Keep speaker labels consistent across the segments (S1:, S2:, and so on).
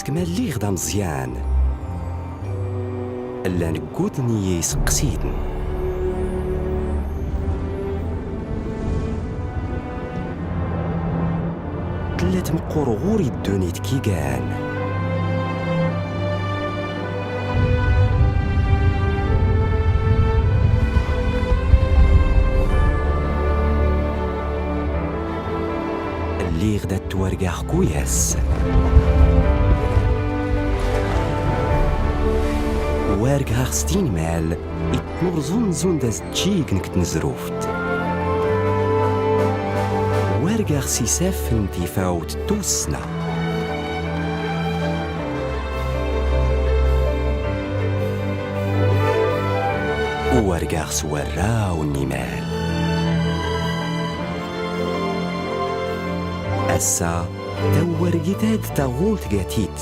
S1: كما اللي غدا مزيان الا نقودني يسقسيدن تلات مقور غوري الدونيت كي كان اللي غدا تورقاخ كوياس وارقاخ ستين مال اتنورزون زون داز تشيك نكت نزروفت وارقاخ سيساف انتفاوت توسنا وارقاخ سوارا والنمال أسا تورقيتاد تغولت قاتيت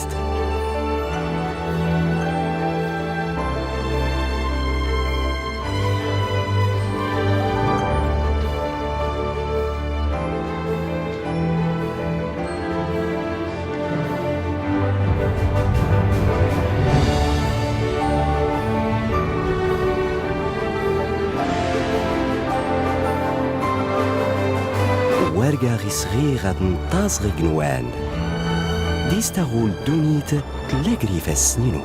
S1: وارقاغي صغير غاد نطاز غي قنوان ديستغول دونيت تلاقري فاسنينو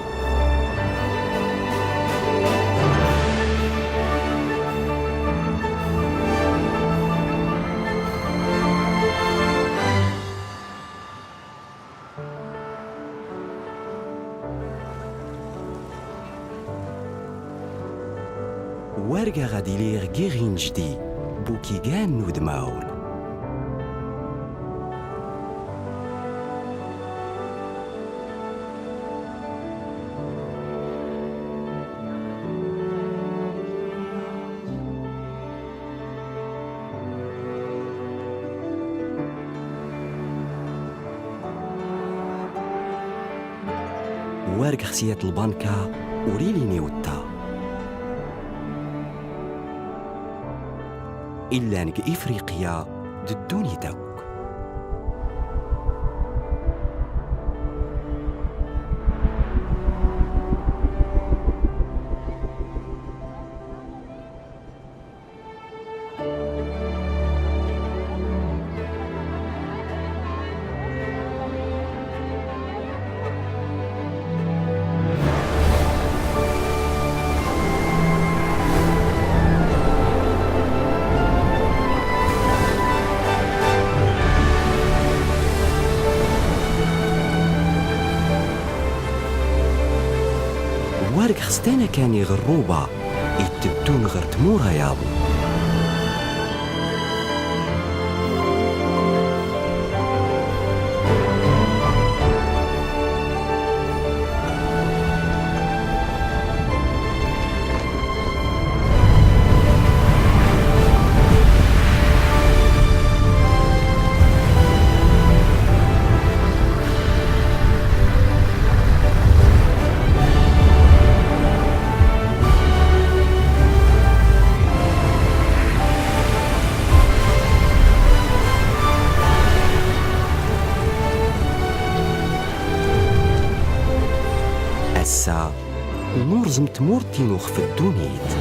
S1: وارقا غادي ليغ كيغين جدي بوكي كان نودماون وارق خسيات البنكة وريليني وتا إلا نك إفريقيا ددوني توك وارق خستانا كاني غروبة يتدون غير تمورا يابو أسا نورزم تمورتي نوخ في الدونيت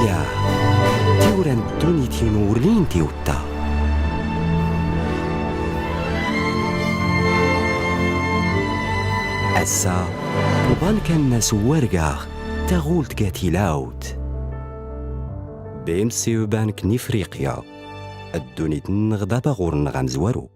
S1: يا توران دونيتي نورلين تيوتا أسا وبان كان ناس وارقاغ تغول تقاتي لاوت بيمسي وبانك نفريقيا الدونيت نغدا باغور نغام زوارو